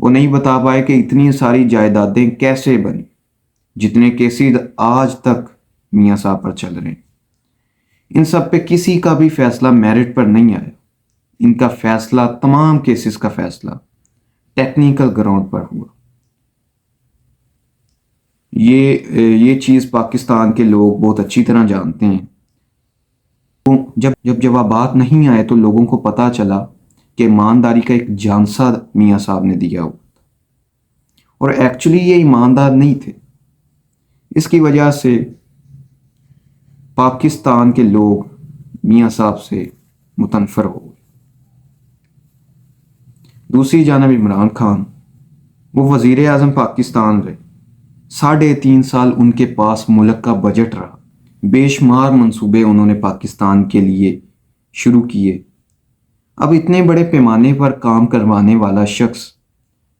وہ نہیں بتا پائے کہ اتنی ساری جائیدادیں کیسے بنی. جتنے کیسز آج تک میاں صاحب پر چل رہے ہیں، ان سب پہ کسی کا بھی فیصلہ میرٹ پر نہیں آیا. ان کا فیصلہ، تمام کیسز کا فیصلہ ٹیکنیکل گراؤنڈ پر ہوا. یہ چیز پاکستان کے لوگ بہت اچھی طرح جانتے ہیں. جب جوابات نہیں آئے تو لوگوں کو پتا چلا کہ ایمانداری کا ایک جانسا میاں صاحب نے دیا ہوا تھا، اور ایکچولی یہ ایماندار نہیں تھے. اس کی وجہ سے پاکستان کے لوگ میاں صاحب سے متنفر ہو گئے. دوسری جانب عمران خان، وہ وزیر اعظم پاکستان رہے. 3.5 سال ان کے پاس ملک کا بجٹ رہا. بے شمار منصوبے انہوں نے پاکستان کے لیے شروع کیے. اب اتنے بڑے پیمانے پر کام کروانے والا شخص،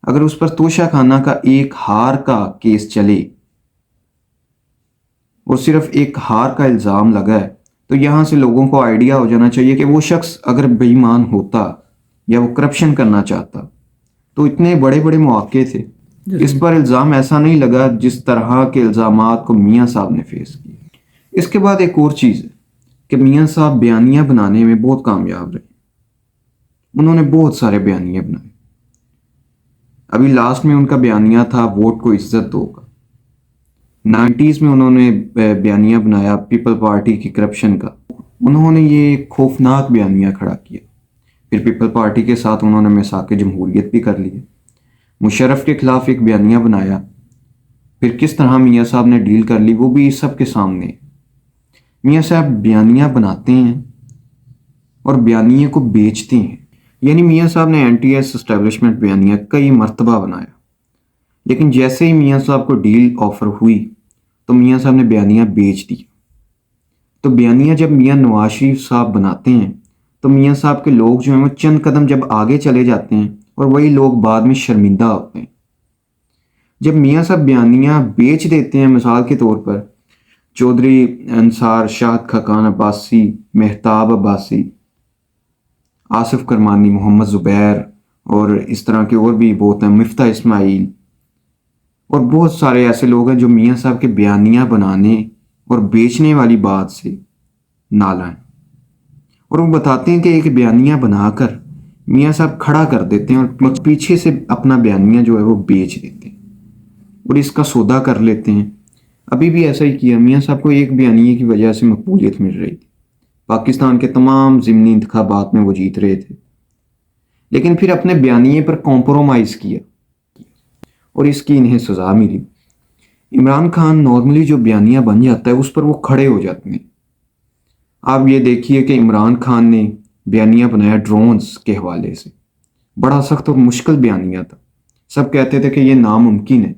اگر اس پر توشہ خانہ کا ایک ہار کا کیس چلے اور صرف ایک ہار کا الزام لگا ہے، تو یہاں سے لوگوں کو آئیڈیا ہو جانا چاہیے کہ وہ شخص اگر بے ایمان ہوتا یا وہ کرپشن کرنا چاہتا تو اتنے بڑے بڑے مواقع تھے. اس پر الزام ایسا نہیں لگا جس طرح کے الزامات کو میاں صاحب نے فیس کیا. اس کے بعد ایک اور چیز ہے کہ میاں صاحب بیانیہ بنانے میں بہت کامیاب رہے. انہوں نے بہت سارے بیانیے بنائے. ابھی لاسٹ میں ان کا بیانیہ تھا ووٹ کو عزت دو کا. 90s میں انہوں نے بیانیہ بنایا پیپل پارٹی کی کرپشن کا. انہوں نے یہ خوفناک بیانیہ کھڑا کیا. پھر پیپل پارٹی کے ساتھ انہوں نے میثاق جمہوریت بھی کر لی. مشرف کے خلاف ایک بیانیہ بنایا. پھر کس طرح میاں صاحب نے ڈیل کر لی وہ بھی سب کے سامنے. میاں صاحب بیانیہ بناتے ہیں اور بیانیے کو بیچتے ہیں. یعنی میاں صاحب نے اینٹی ایس اسٹیبلشمنٹ بیانیہ کئی مرتبہ بنایا، لیکن جیسے ہی میاں صاحب کو ڈیل آفر ہوئی تو میاں صاحب نے بیانیہ بیچ دیا. تو بیانیہ جب میاں نواز شریف صاحب بناتے ہیں تو میاں صاحب کے لوگ جو ہیں وہ چند قدم جب آگے چلے جاتے ہیں اور وہی لوگ بعد میں شرمندہ ہوتے ہیں. جب میاں صاحب بیانیہ بیچ دیتے ہیں، مثال کے طور پر چودھری انصار، شاہد خاقان عباسی، مہتاب عباسی، آصف کرمانی، محمد زبیر اور اس طرح کے اور بھی بہت ہیں، مفتاح اسماعیل، اور بہت سارے ایسے لوگ ہیں جو میاں صاحب کے بیانیہ بنانے اور بیچنے والی بات سے نالاں ہیں. اور وہ بتاتے ہیں کہ ایک بیانیہ بنا کر میاں صاحب کھڑا کر دیتے ہیں اور پیچھے سے اپنا بیانیہ جو ہے وہ بیچ دیتے ہیں اور اس کا سودا کر لیتے ہیں. ابھی بھی ایسا ہی کیا. میاں صاحب کو ایک بیانیے کی وجہ سے مقبولیت مل رہی تھی. پاکستان کے تمام ضمنی انتخابات میں وہ جیت رہے تھے، لیکن پھر اپنے بیانیے پر کمپرومائز کیا اور اس کی انہیں سزا ملی. عمران خان نارملی جو بیانیہ بن جاتا ہے اس پر وہ کھڑے ہو جاتے ہیں. آپ یہ دیکھیے کہ عمران خان نے بیانیہ بنایا ڈرونز کے حوالے سے. بڑا سخت اور مشکل بیانیہ تھا. سب کہتے تھے کہ یہ ناممکن ہے،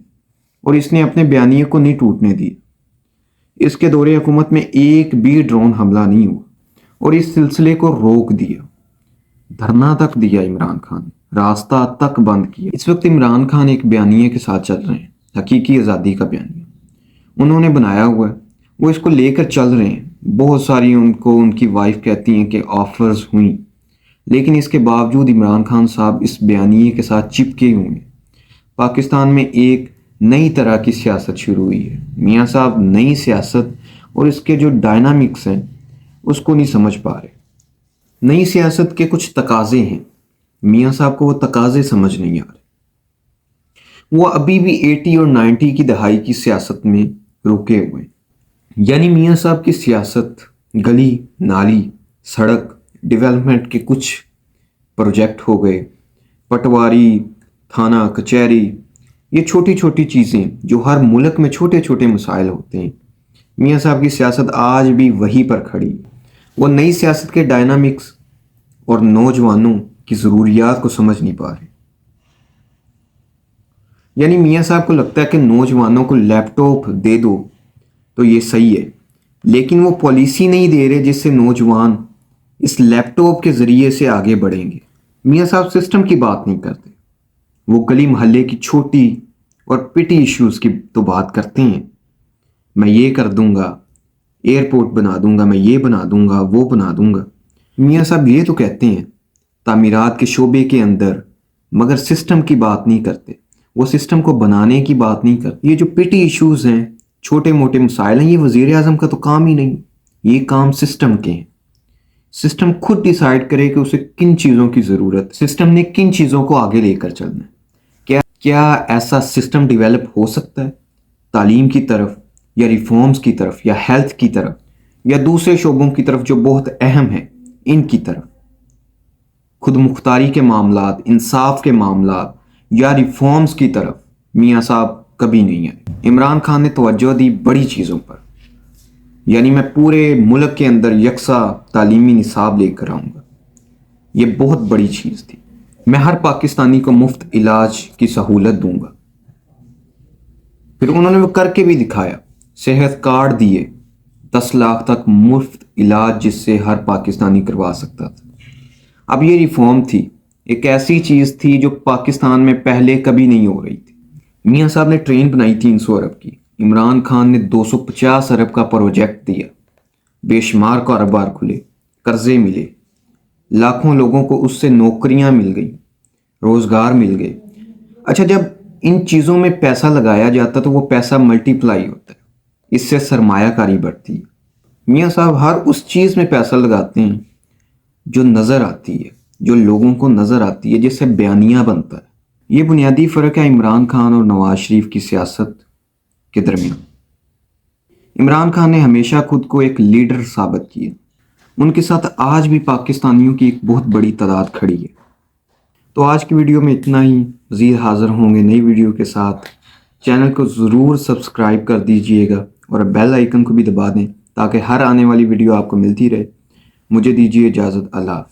اور اس نے اپنے بیانیے کو نہیں ٹوٹنے دیا. اس کے دور حکومت میں ایک بھی ڈرون حملہ نہیں ہوا اور اس سلسلے کو روک دیا. دھرنا تک دیا عمران خان، راستہ تک بند کیا. اس وقت عمران خان ایک بیانیے کے ساتھ چل رہے ہیں، حقیقی آزادی کا بیانیہ انہوں نے بنایا ہوا ہے. وہ اس کو لے کر چل رہے ہیں. بہت ساری ان کی وائف کہتی ہیں کہ آفرز ہوئیں، لیکن اس کے باوجود عمران خان صاحب اس بیانیے کے ساتھ چپکے ہوئے ہیں. پاکستان میں ایک نئی طرح کی سیاست شروع ہوئی ہے. میاں صاحب نئی سیاست اور اس کے جو ڈائنامکس ہیں اس کو نہیں سمجھ پا رہے. نئی سیاست کے کچھ تقاضے ہیں، میاں صاحب کو وہ تقاضے سمجھ نہیں آ رہے. وہ ابھی بھی 80 اور 90 کی دہائی کی سیاست میں رکے ہوئے ہیں. یعنی میاں صاحب کی سیاست گلی نالی سڑک ڈیولپمنٹ کے کچھ پروجیکٹ ہو گئے، پٹواری تھانہ کچہری، یہ چھوٹی چھوٹی چیزیں جو ہر ملک میں چھوٹے چھوٹے مسائل ہوتے ہیں. میاں صاحب کی سیاست آج بھی وہی پر کھڑی. وہ نئی سیاست کے ڈائنامکس اور نوجوانوں کی ضروریات کو سمجھ نہیں پا رہے. یعنی میاں صاحب کو لگتا ہے کہ نوجوانوں کو لیپ ٹاپ دے دو تو یہ صحیح ہے، لیکن وہ پالیسی نہیں دے رہے جس سے نوجوان اس لیپ ٹاپ کے ذریعے سے آگے بڑھیں گے. میاں صاحب سسٹم کی بات نہیں کرتے، وہ گلی محلے کی چھوٹی اور پٹی ایشوز کی تو بات کرتے ہیں. میں یہ کر دوں گا، ایئرپورٹ بنا دوں گا، میں یہ بنا دوں گا، وہ بنا دوں گا. میاں صاحب یہ تو کہتے ہیں تعمیرات کے شعبے کے اندر مگر سسٹم کی بات نہیں کرتے، وہ سسٹم کو بنانے کی بات نہیں کرتے۔ یہ جو پیٹی ایشوز ہیں، چھوٹے موٹے مسائل ہیں، یہ وزیر اعظم کا تو کام ہی نہیں، یہ کام سسٹم کے ہیں۔ سسٹم خود ڈیسائیڈ کرے کہ اسے کن چیزوں کی ضرورت، سسٹم نے کن چیزوں کو آگے لے کر چلنا ہے۔ کیا ایسا سسٹم ڈیولپ ہو سکتا ہے تعلیم کی طرف یا ریفارمز کی طرف یا ہیلتھ کی طرف یا دوسرے شعبوں کی طرف جو بہت اہم ہیں ان کی طرف؟ خود مختاری کے معاملات، انصاف کے معاملات یا ریفارمز کی طرف میاں صاحب کبھی نہیں آئے۔ عمران خان نے توجہ دی بڑی چیزوں پر، یعنی میں پورے ملک کے اندر یکساں تعلیمی نصاب لے کر آؤں گا، یہ بہت بڑی چیز تھی۔ میں ہر پاکستانی کو مفت علاج کی سہولت دوں گا۔ پھر انہوں نے وہ کر کے بھی دکھایا، صحت کارڈ دیے 10 لاکھ تک مفت علاج جس سے ہر پاکستانی کروا سکتا تھا۔ اب یہ ریفارم تھی، ایک ایسی چیز تھی جو پاکستان میں پہلے کبھی نہیں ہو رہی تھی۔ میاں صاحب نے ٹرین بنائی 300 ارب کی، عمران خان نے 250 ارب کا پروجیکٹ دیا، بے شمار کاروبار کھلے، قرضے ملے، لاکھوں لوگوں کو اس سے نوکریاں مل گئیں، روزگار مل گئے۔ اچھا، جب ان چیزوں میں پیسہ لگایا جاتا تو وہ پیسہ ملٹی پلائی ہوتا ہے، اس سے سرمایہ کاری بڑھتی ہے۔ میاں صاحب ہر اس چیز میں پیسہ لگاتے ہیں جو نظر آتی ہے، جو لوگوں کو نظر آتی ہے، جس سے بیانیہ بنتا ہے۔ یہ بنیادی فرق ہے عمران خان اور نواز شریف کی سیاست کے درمیان۔ عمران خان نے ہمیشہ خود کو ایک لیڈر ثابت کیا، ان کے ساتھ آج بھی پاکستانیوں کی ایک بہت بڑی تعداد کھڑی ہے۔ تو آج کی ویڈیو میں اتنا ہی، مزید حاضر ہوں گے نئی ویڈیو کے ساتھ۔ چینل کو ضرور سبسکرائب کر دیجئے گا اور بیل آئیکن کو بھی دبا دیں تاکہ ہر آنے والی ویڈیو آپ کو ملتی رہے۔ مجھے دیجیے اجازت، اللہ حافظ۔